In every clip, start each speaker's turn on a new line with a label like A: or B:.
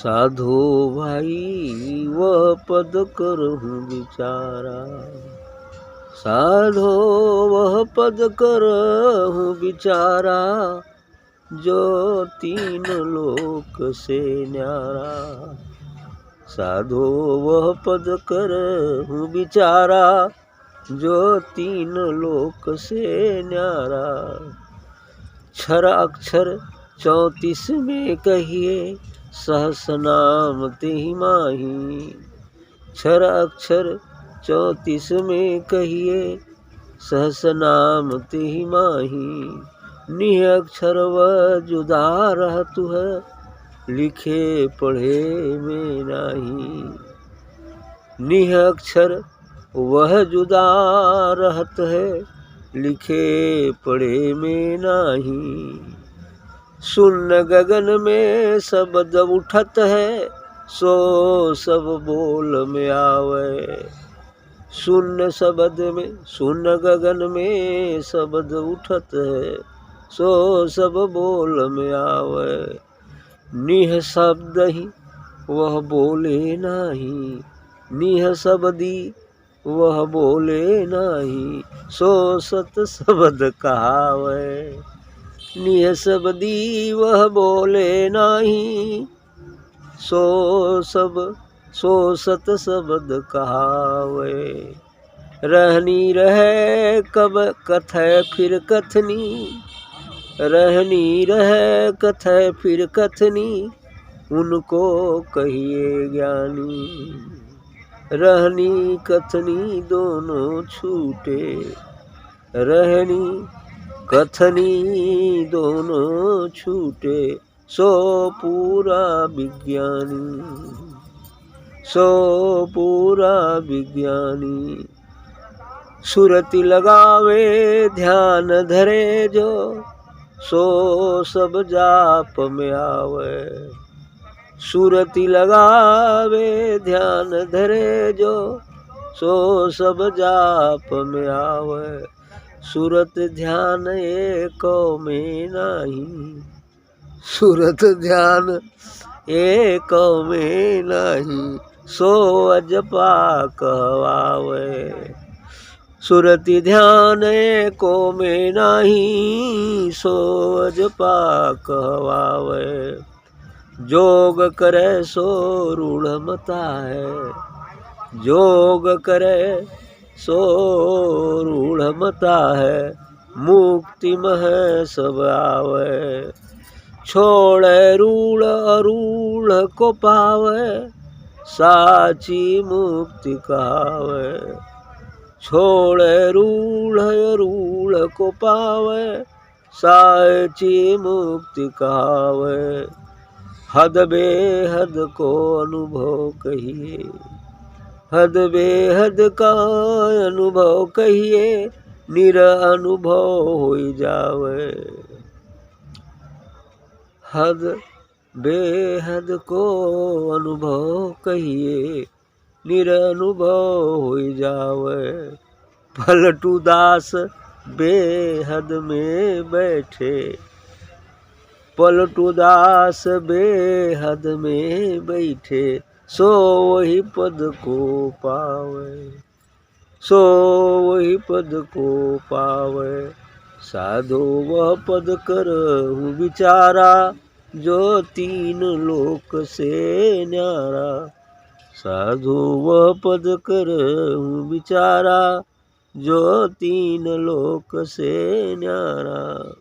A: साधो भाई वह पद करहूँ विचारा, साधो वह पद करहूँ विचारा, जो तीन लोक से न्यारा। साधो वह पद करहूँ विचारा, जो तीन लोक से न्यारा। क्षर अक्षर 34 में कहिए, सहस नाम तेहि माही। क्षर अक्षर 34 में कहिए, सहस नाम तेहि माही। निह अक्षर वह जुदा रहतु है, लिखे पढ़े में नाही। निह अक्षर वह जुदा रहत है, लिखे पढ़े में नाही। शून्य गगन में शब्द उठत है, सो सब बोल में आवे। शून्य गगन में शब्द उठत है, सो सब बोल में आवे। निह शब्द ही वह बोले नाही, निह शब्दी वह बोले नाही, सो सत शब्द कहावे। निह शब्दी वह बोले नाही, सो सत शब्द कहावे। रहनी रहे कब कथय फिर कथनी, रहनी रहे कथय फिर कथनी, उनको कहिए ज्ञानी। रहनी कथनी दोनों छूटे, रहनी कथनी दोनों छूटे, सो पूरा विज्ञानी, सो पूरा विज्ञानी। सुरति लगावे ध्यान धरे जो, सो सब जाप में आवे। सुरति लगावे ध्यान धरे जो, सो सब जाप में आवे। सुरत ध्यान एको में नाही, सुरत ध्यान एको में नाही, सो अजपा कहवावे। सुरति ध्यान एको में नाही, सो अजपा कहवावे। जोग करे सो रूढ़ मता है, जोग करे सो रूढ़ मता है, मुक्ति मह सब आवे। छोड़े रूढ़ अरूढ़ को पावे, साची मुक्ति कहावे। छोड़े रूढ़ अरूढ़ को पावे, साची मुक्ति कहावे। हद बेहद को अनुभव कहिए, हद बेहद का अनुभव कहिए, निर अनुभव हो जावे। हद बेहद को अनुभव कहिए, निर अनुभव हो जावे। पलटू दास बेहद में बैठे, पलटू दास बेहद में बैठे, सो वही पद को पावे, सो वही पद को पावे। साधो वह पद करहूँ विचारा, जो तीन लोक से न्यारा। साधो वह पद करहूँ विचारा, जो तीन लोक से न्यारा।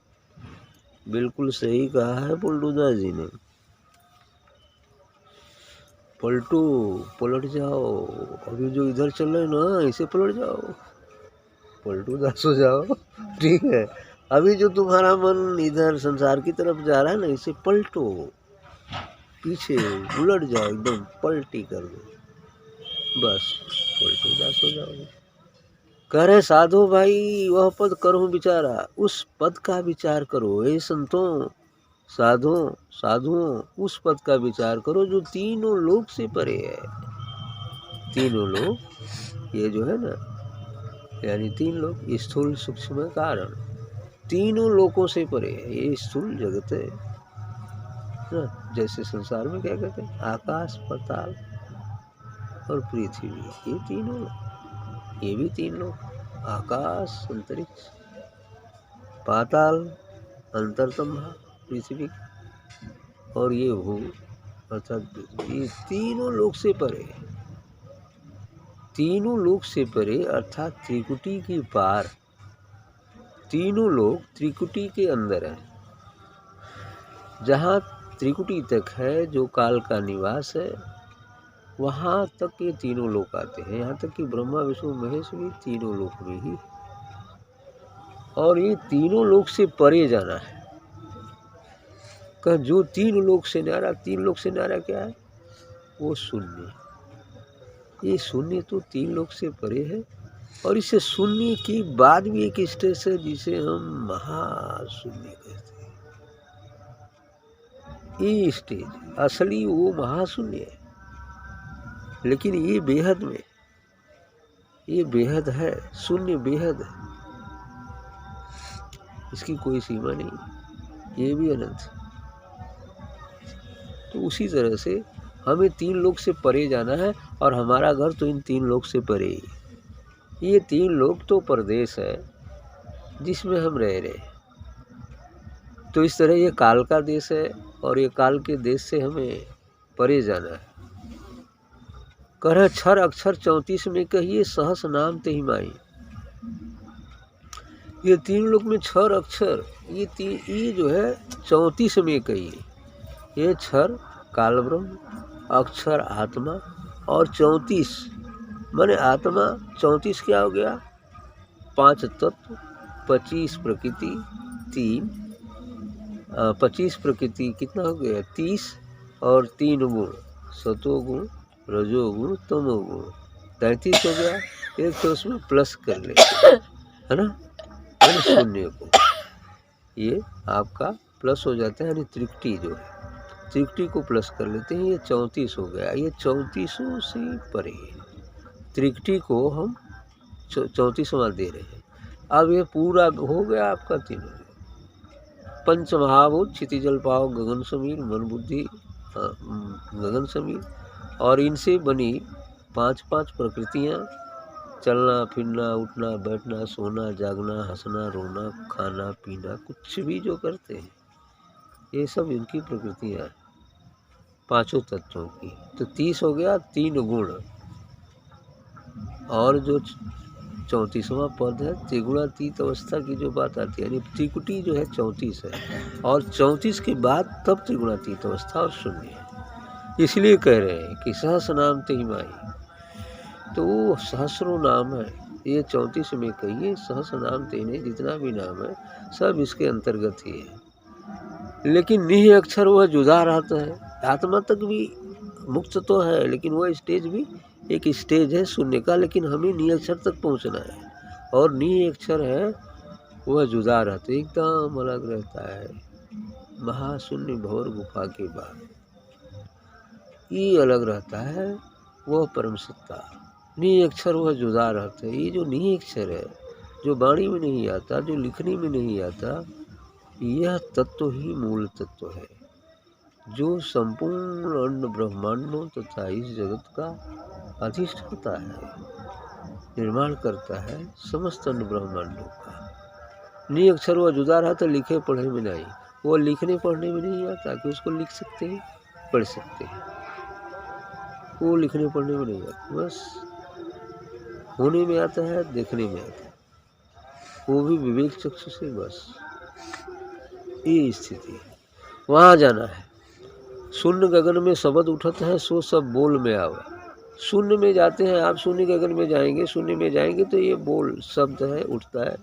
A: बिल्कुल सही कहा है पलटूदास जी ने। पलटू पलट जाओ, अभी जो इधर चल रहे ना इसे पलट जाओ, पलटू दास हो जाओ। ठीक है, अभी जो तुम्हारा मन इधर संसार की तरफ जा रहा है ना, इसे पलटो, पीछे उलट जाओ, एकदम पलटी कर दो, बस पलटू दास हो जाओगे। कह रहे साधो भाई वह पद करो विचारा, उस पद का विचार करो। हे संतों साधुओं उस पद का विचार करो जो तीनों लोक से परे है। तीनों लोक ये जो है ना, यानी तीन लोक, स्थूल सूक्ष्म कारण, तीनों लोकों से परे है। ये स्थूल जगत है ना, जैसे संसार में क्या कहते हैं, आकाश, पाताल और पृथ्वी, ये तीनों, ये भी तीन लोग, आकाश अंतरिक्ष, पाताल अंतरतम पृथ्वी, और ये भू अर्थात ये तीनों लोक से परे, तीनों लोक से परे अर्थात त्रिकुटी की पार। तीनों लोग त्रिकुटी के अंदर है। जहाँ त्रिकुटी तक है, जो काल का निवास है, वहाँ तक ये तीनों लोग आते हैं। यहाँ तक कि ब्रह्मा विष्णु महेश भी तीनों लोक में ही, और ये तीनों लोक से परे जाना है। जो तीन लोक से न्यारा, तीन लोक से न्यारा क्या है, वो शून्य। ये शून्य तो तीन लोक से परे है, और इसे शून्य की बाद भी एक स्टेज है जिसे हम महाशून्य कहते हैं। ये स्टेज असली वो महाशून्य है, लेकिन ये बेहद में, ये बेहद है, शून्य बेहद है, इसकी कोई सीमा नहीं, ये भी अनंत है। तो उसी तरह से हमें तीन लोक से परे जाना है, और हमारा घर तो इन तीन लोक से परे ही। ये तीन लोक तो परदेश है जिसमें हम रह रहे हैं। तो इस तरह ये काल का देश है, और ये काल के देश से हमें परे जाना है। कह रहे क्षर अक्षर 34 में कहिए सहस नाम तेहि माई। ये तीन लोक में क्षर अक्षर, ये जो है 34 में कहिए। ये क्षर काल ब्रह्म, अक्षर आत्मा, और 34 माने आत्मा। 34 क्या हो गया, 5 तत्व, 25 प्रकृति, 25 प्रकृति कितना हो गया, 30, और 3 गुण, सतोगुण, रजोगुण, तमोगुण, 33 हो गया। एक तो उसमें प्लस कर ले, है ना, शून्य को ये आपका प्लस हो जाता है, यानी त्रिकुटी जो है, त्रिकुटी को प्लस कर लेते हैं, ये 34 हो गया। ये 34 से परे, त्रिकुटी को हम 34वां दे रहे हैं। अब ये पूरा हो गया आपका तीनों, पंच महाभूत, क्षितिजल पाव गगन समीर, मन बुद्धि गगन समीर, और इनसे बनी 5 प्रकृतियाँ, चलना फिरना, उठना बैठना, सोना जागना, हंसना रोना, खाना पीना, कुछ भी जो करते हैं, ये सब इनकी प्रकृतियाँ हैं, 5 तत्वों की। तो 30 हो गया, 3 गुण, और जो 34वां पद है त्रिगुणातीत अवस्था की जो बात आती है, यानी त्रिकुटी जो है 34 है, और 34 के बाद तब त्रिगुणातीत अवस्था और शून्य है। इसलिए कह रहे हैं कि सहस नाम तेहि माई। तो वो सहस्रों नाम है, ये 34 में कहिए सहस नाम तेने, जितना भी नाम है सब इसके अंतर्गत ही है। लेकिन निह अक्षर वह जुदा रहता है। आत्मा तक भी मुक्त तो है, लेकिन वह स्टेज भी एक स्टेज है शून्य का, लेकिन हमें निह अक्षर तक पहुंचना है, और निह अक्षर है वह जुदा रहता है, एकदम अलग रहता है, महाशून्य भौर गुफा के बाद ये अलग रहता है, वह परम सत्ता। निह अक्षर वह जुदा रहता है। ये जो निह अक्षर है, जो वाणी में नहीं आता, जो लिखने में नहीं आता, यह तत्व ही मूल तत्व है, जो संपूर्ण अन्न ब्रह्मांडों तथा इस जगत का अधिष्ठाता है, निर्माण करता है समस्त अन्न ब्रह्मांडों का। निह अक्षर वह जुदा रहता, लिखे पढ़े में नहीं, वो लिखने पढ़ने में नहीं आता कि उसको लिख सकते हैं, पढ़ सकते हैं, वो लिखने पढ़ने में नहीं आता, बस होने में आता है, देखने में आता है, वो भी विवेक चक्षु से, बस ये स्थिति है। वहाँ जाना है। शून्य गगन में शब्द उठत है, सो सब बोल में आवा। शून्य में जाते हैं आप, शून्य गगन में जाएंगे, शून्य में जाएंगे तो ये बोल शब्द है, उठता है,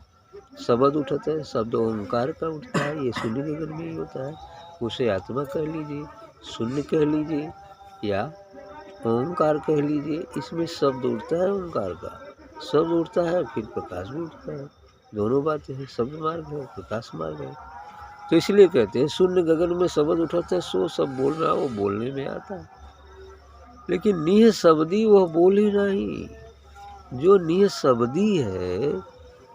A: शब्द उठता है, शब्द ओंकार का उठता है, ये शून्य गगन में ही होता है। उसे आत्मा कह लीजिए, शून्य कह लीजिए, या ओंकार कह लीजिए। इसमें शब्द उठता है, ओंकार का शब्द उठता है, फिर प्रकाश भी उठता है, दोनों बातें हैं, शब्द मार्ग है, प्रकाश मार्ग है। तो इसलिए कहते हैं शून्य गगन में शब्द उठता है, सो सब बोल रहा, वो बोलने में आता है। लेकिन निह शब्दी वह बोल ही नहीं। जो निह शब्दी है,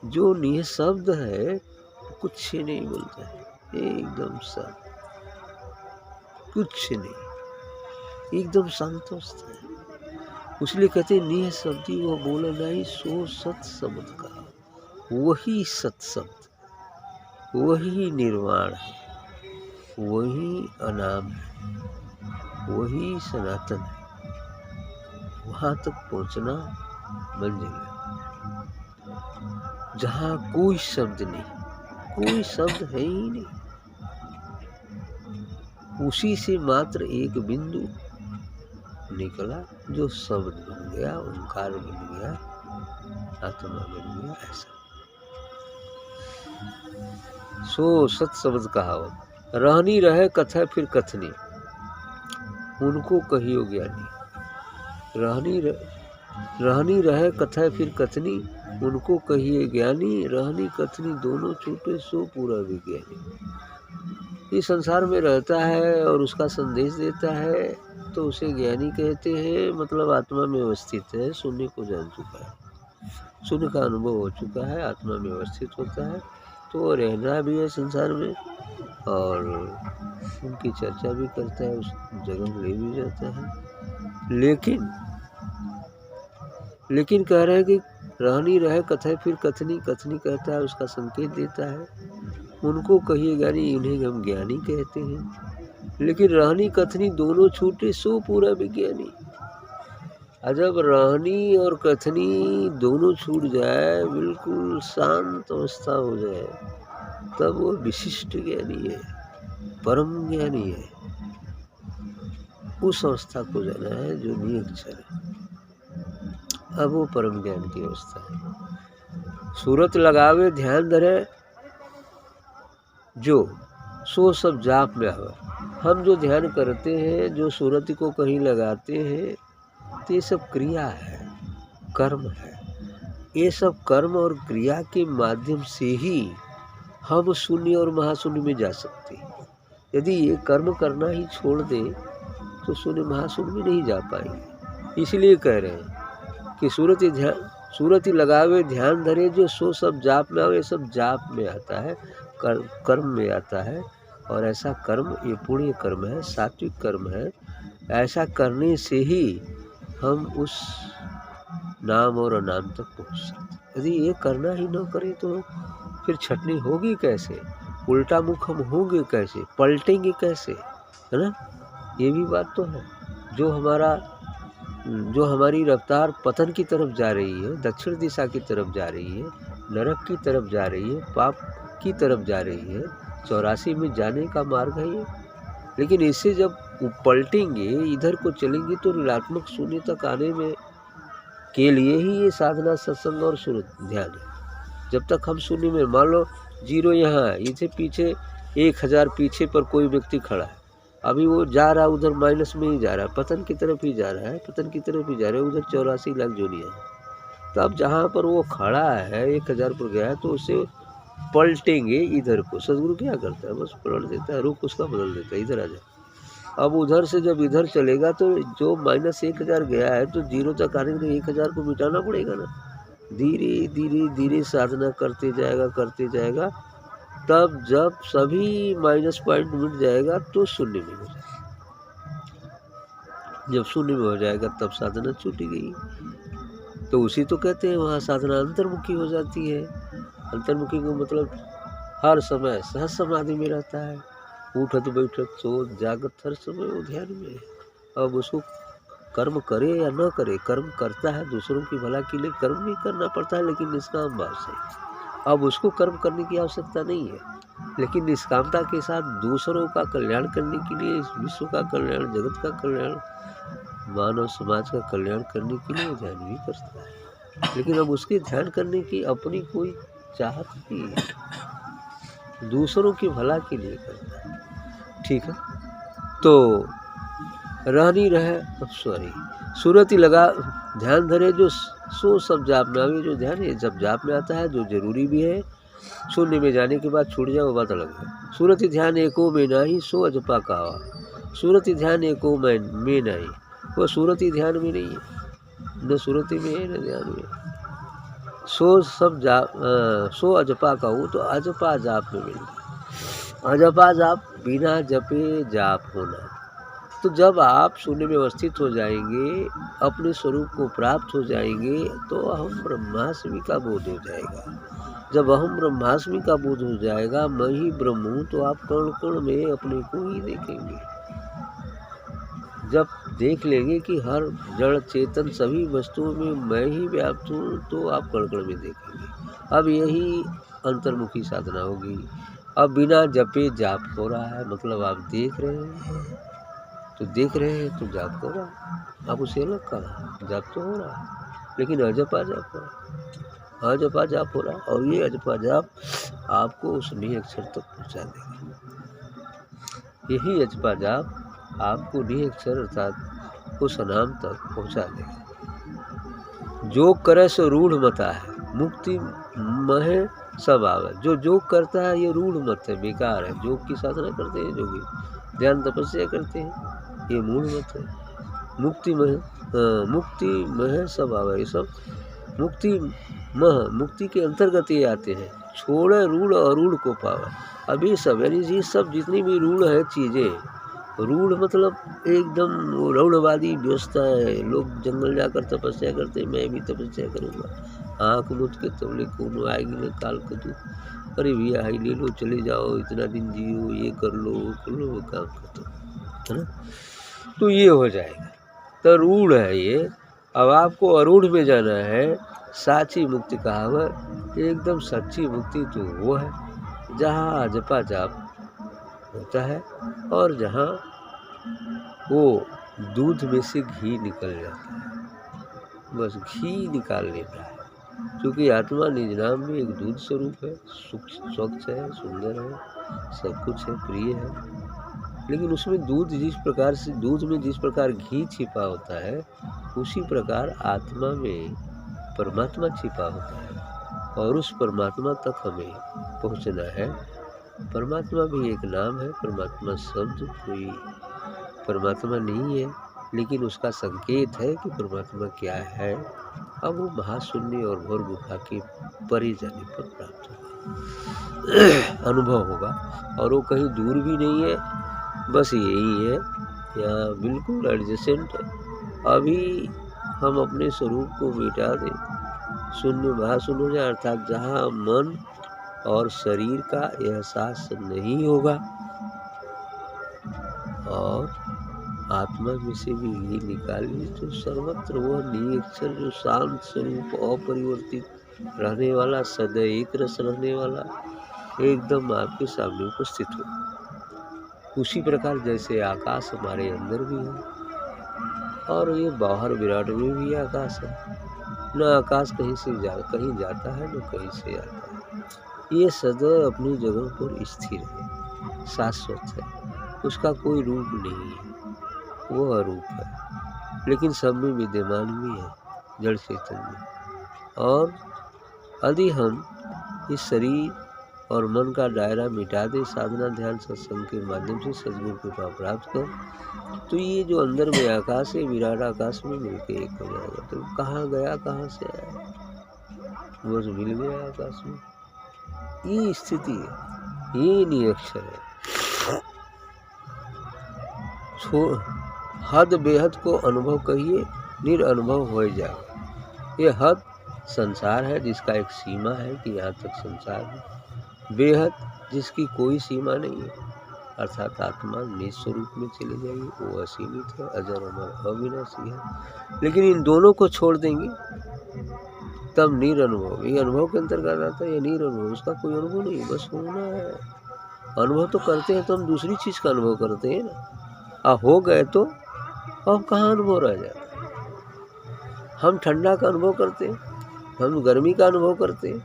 A: जो निह शब्द है, कुछ ही नहीं बोलता है, एकदम सा कुछ नहीं, एकदम शांत अवस्था है। उसलिए कहते निह शब्दी वो बोला नहीं, सो सत शब्द का, वही सत्शब्द, वही निर्वाण है, वही अनाम है, वही सनातन है। वहां तक पहुंचना मंजिल है, जहां कोई शब्द नहीं, कोई शब्द है ही नहीं, उसी से मात्र एक बिंदु निकला जो शब्द बन गया, ओंकार बन गया, आत्मा बन गया। ऐसा सो सत शब्द कहावत, रहनी रहे कथा फिर कथनी, उनको कहियो ज्ञानी। रहनी रहे कथा फिर कथनी, उनको कहिए ज्ञानी। रहनी कथनी दोनों छूटे, सो पूरा विज्ञानी। इस संसार में रहता है और उसका संदेश देता है तो उसे ज्ञानी कहते हैं। मतलब आत्मा में अवस्थित है, शून्य को जान चुका है, शून्य का अनुभव हो चुका है, आत्मा में अवस्थित होता है। तो रहना भी है संसार में और उनकी चर्चा भी करता है, उस जगह ले भी जाता है। लेकिन कह रहे हैं कि रहनी रहे कथा फिर कथनी, कथनी कहता है उसका संकेत देता है। उनको कहिए ज्ञानी, इन्हें हम ज्ञानी कहते हैं। लेकिन रहनी कथनी दोनों छूटे, सो पूरा विज्ञानी। जब रहनी और कथनी दोनों छूट जाए, बिल्कुल शांत अवस्था हो जाए, तब वो विशिष्ट ज्ञानी है, परम ज्ञानी है। उस अवस्था को जाना है जो निरक्षर है। अब वो परम ज्ञान की अवस्था है। सूरत लगावे ध्यान धरे जो, सो सब जाप में आवे। हम जो ध्यान करते हैं, जो सूरत को कहीं लगाते हैं, तो ये सब क्रिया है, कर्म है। ये सब कर्म और क्रिया के माध्यम से ही हम शून्य और महाशून्य में जा सकते हैं। यदि ये कर्म करना ही छोड़ दें तो शून्य महाशून्य में नहीं जा पाएंगे। इसलिए कह रहे हैं कि सूरत ही लगावे ध्यान धरे जो, सो सब जाप में आवे। सब जाप में आता है, कर्म में आता है। और ऐसा कर्म ये पुण्य कर्म है, सात्विक कर्म है। ऐसा करने से ही हम उस नाम और अनाम तक पहुँच सकते। यदि ये करना ही न करें तो फिर छटनी होगी कैसे, उल्टा मुख हम होंगे कैसे, पलटेंगे कैसे, है ना। ये भी बात तो है। जो हमारी रफ्तार पतन की तरफ जा रही है, दक्षिण दिशा की तरफ जा रही है, नरक की तरफ जा रही है, पाप की तरफ जा रही है, 84 में जाने का मार्ग है ये। लेकिन इससे जब पलटेंगे, इधर को चलेंगे, तो ऋणात्मक शून्य तक आने में के लिए ही ये साधना, सत्संग और सूरत ध्यान है। जब तक हम शून्य में, मान लो 0 यहाँ है, इसे पीछे 1000 पीछे पर कोई व्यक्ति खड़ा है, अभी वो जा रहा है उधर माइनस में ही जा रहा है, पतन की तरफ ही जा रहा है, पतन की तरफ ही जा रहा है, उधर 84 लाख जोनियाँ है। तो अब जहाँ पर वो खड़ा है 1000 पर गया है, तो उसे पलटेंगे इधर को। सदगुरु क्या करता है, बस पलट देता है, रुख उसका बदल देता है, इधर आ जा। अब उधर से जब इधर चलेगा तो जो -1000 गया है, तो 0 तक आने के लिए 1000 को मिटाना पड़ेगा ना। धीरे धीरे धीरे साधना करते जाएगा। तब जब सभी माइनस पॉइंट मिट जाएगा तो शून्य में हो जाएगा। जब शून्य में हो जाएगा तब साधना छूटी गई। तो उसी तो कहते हैं वहाँ साधना अंतर्मुखी हो जाती है। अंतर्मुखी को मतलब हर समय सहज समाधि में रहता है, उठत बैठत सोच जागत हर समय वो ध्यान में है। अब उसको कर्म करे या न करे, कर्म करता है दूसरों की भला के लिए, कर्म भी करना पड़ता है लेकिन निष्काम भाव से। अब उसको कर्म करने की आवश्यकता नहीं है, लेकिन निष्कामता के साथ दूसरों का कल्याण करने के लिए, इस विश्व का कल्याण, जगत का कल्याण, मानव समाज का कल्याण करने के लिए ध्यान भी करता है। लेकिन अब उसके ध्यान करने की अपनी कोई चाहत नहीं है, दूसरों की भला के लिए करता है। ठीक है, तो रहनी रहे अब सॉरी, सूरत ही लगा ध्यान धरे जो, सो सब जाप में आवे। जो ध्यान है जब जाप में आता है, जो जरूरी भी है, शून्य में जाने के बाद छूट जाए वो बात अलग है। सूरत ही ध्यान एको में नाही, सो अजपा कहावा। सूरत ही ध्यान एको में नहीं, वो सूरत ही ध्यान में नहीं है, न सूरती में है न ध्यान में। सो सब जाप, सो अजपा कहूँ तो अजपा जाप में मिल गया। अजपा जाप बिना जपे जाप होना, तो जब आप शून्य में अवस्थित हो जाएंगे, अपने स्वरूप को प्राप्त हो जाएंगे, तो अहम ब्रह्मास्मि का बोध हो जाएगा। जब अहम ब्रह्मास्मि का बोध हो जाएगा, मैं ही ब्रह्म हूँ, तो आप कण कण में अपने को ही देखेंगे। जब देख लेंगे कि हर जड़ चेतन सभी वस्तुओं में मैं ही व्याप्त हूँ, तो आप कण कण में देखेंगे। अब यही अंतर्मुखी साधना होगी। अब बिना जपे जाप हो रहा है, मतलब आप देख रहे हैं, तो देख रहे हैं तो जाप हो रहा है। आप उसे अलग कहा, जाप तो हो रहा है, लेकिन अजपा जाप हो रहा है, अजपा जाप हो रहा है। और ये अजपा जाप आपको उस निह अक्षर तक पहुँचा देगा। यही अजपा जाप आपको निह अक्षर अर्थात उस नाम तक पहुँचा देगा। जो करे सो रूढ़ मता है, मुक्ति महे सब आवे। जो योग करता है ये रूढ़ मत है, बेकार है। योग की साधना करते हैं जोगी, ध्यान तपस्या करते हैं, ये मूल मत है। मुक्ति मह सब आवे। ये सब मुक्ति के अंतर्गत ये आते हैं। छोड़े रूढ़ अरूढ़ को पावे। अब ये सब यानी ये सब जितनी भी रूढ़ है चीज़ें, रूढ़ मतलब एकदम वो रूढ़वादी व्यवस्था है। लोग जंगल जाकर तपस्या करते हैं, मैं भी तपस्या करूँगा। आँख मूंद के तबले कौन आएगी न काल को तू, अरे भैया हाई ले लो, चले जाओ, इतना दिन जियो, ये कर लो वो कर लो, वो काम खत्म, है ना। तो ये हो जाएगा, तो रूढ़ है ये। अब आपको अरूढ़ में जाना है। साची मुक्ति कहावत, एकदम सच्ची मुक्ति तो वो है जहाँ जपा जाप होता है और जहाँ वो दूध में से घी निकल जाता है। बस घी निकाल लेता है, क्योंकि आत्मा निज नाम में एक दूध स्वरूप है, स्वच्छ है, सुंदर है, सब कुछ है, प्रिय है। लेकिन उसमें दूध में जिस प्रकार घी छिपा होता है, उसी प्रकार आत्मा में परमात्मा छिपा होता है। और उस परमात्मा तक हमें पहुंचना है। परमात्मा भी एक नाम है, परमात्मा शब्द कोई परमात्मा नहीं है, लेकिन उसका संकेत है कि परमात्मा क्या है। अब वो महाशून्य और घोर गुफा के परे जाने पर प्राप्त होगा, अनुभव होगा। और वो कहीं दूर भी नहीं है, बस यही है, यहाँ बिल्कुल एडजेसेंट है। अभी हम अपने स्वरूप को मिटा दें, शून्य महाशून्य हो जाए, अर्थात जहाँ मन और शरीर का एहसास नहीं होगा और आत्मा में से भी घी निकालिए, तो सर्वत्र वह निरक्षर जो शांत स्वरूप अपरिवर्तित रहने वाला, सदैव एक रस रहने वाला, एकदम आपके सामने उपस्थित हो। उसी प्रकार जैसे आकाश हमारे अंदर भी है और ये बाहर विराट में भी आकाश है। न आकाश कहीं जाता है, न कहीं से आता है। ये सदैव अपनी जगह पर स्थिर है, शाश्वत है, उसका कोई रूप नहीं है, वो अरूप है, लेकिन सब में विद्यमान भी है, जड़ चैतन्य। और यदि हम इस शरीर और मन का दायरा मिटा दे, साधना ध्यान सत्संग के माध्यम से सद्गुरु कृपा प्राप्त कर, तो ये जो अंदर में आकाश है, विराट आकाश में मिलके एक हो जाएगा। तो कहाँ गया, कहाँ से आया, बस मिल गया आकाश में। ये स्थिति है, ये निरक्षर है। हद बेहद को अनुभव कहिए, निरअनुभव हो जाएगा। ये हद संसार है, जिसका एक सीमा है कि यहाँ तक संसार है। बेहद जिसकी कोई सीमा नहीं है, अर्थात आत्मा निज स्वरूप में चले जाएगी, वो असीमित है, अजर अमर अविनाशी है। लेकिन इन दोनों को छोड़ देंगे तब निरअनुभव, ये अनुभव के अंतर्गत आता है। ये निरअनुभव, उसका कोई अनुभव नहीं, बस होना है। अनुभव तो करते हैं तो हम दूसरी चीज़ का अनुभव करते हैं ना। हो गए तो अब कहाँ अनुभव रह जाता है। हम ठंडा का अनुभव करते हैं, हम गर्मी का अनुभव करते हैं।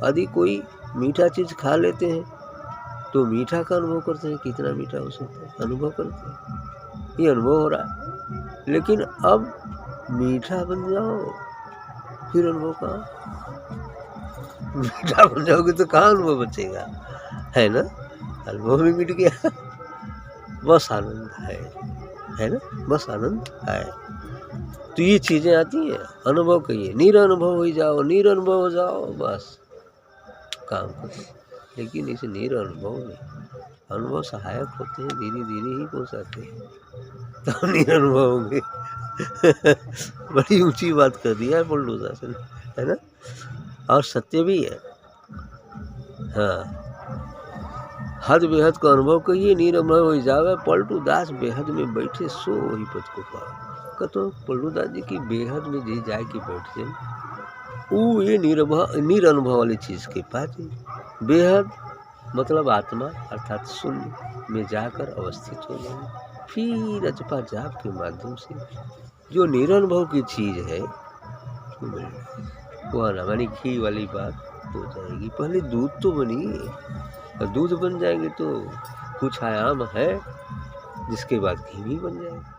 A: यदि कोई मीठा चीज़ खा लेते हैं तो मीठा का अनुभव करते हैं, कितना मीठा हो सकता है, अनुभव करते हैं, ये अनुभव हो रहा है। लेकिन अब मीठा बन जाओ, फिर अनुभव कहाँ। मीठा बन जाओगे तो कहाँ अनुभव बचेगा, है ना। अनुभव भी मिट गया, बस आनंद है ना, बस आनंद है। तो ये चीज़ें आती हैं, अनुभव कहिए, निरअनुभव हो जाओ, निरअनुभव हो जाओ, बस काम खत्म। लेकिन इसे निरअनुभव में अनुभव सहायक होते हैं, धीरे धीरे ही पहुँचाते हैं, तो निरनुभव होंगे। बड़ी ऊंची बात कर दी है पलटू दास ने, है ना, और सत्य भी है। हाँ, हद बेहद का अनुभव कहिए निरनुभव हो जावे, पलटू दास बेहद में बैठे सो वही पद को पावे। कहते पलटू दास जी की बेहद में जी जाए कि बैठ जाए, वो ये निरनुभव वाली चीज़ के पास बेहद मतलब आत्मा अर्थात शून्य में जाकर अवस्थित हो जाए। फिर अजपा जाप के माध्यम से जो निरनुभव की चीज़ है वो हमारी घी वाली बात हो जाएगी। पहले दूध तो बनी, और दूध बन जाएंगे तो कुछ आयाम है जिसके बाद घी भी बन जाएगा।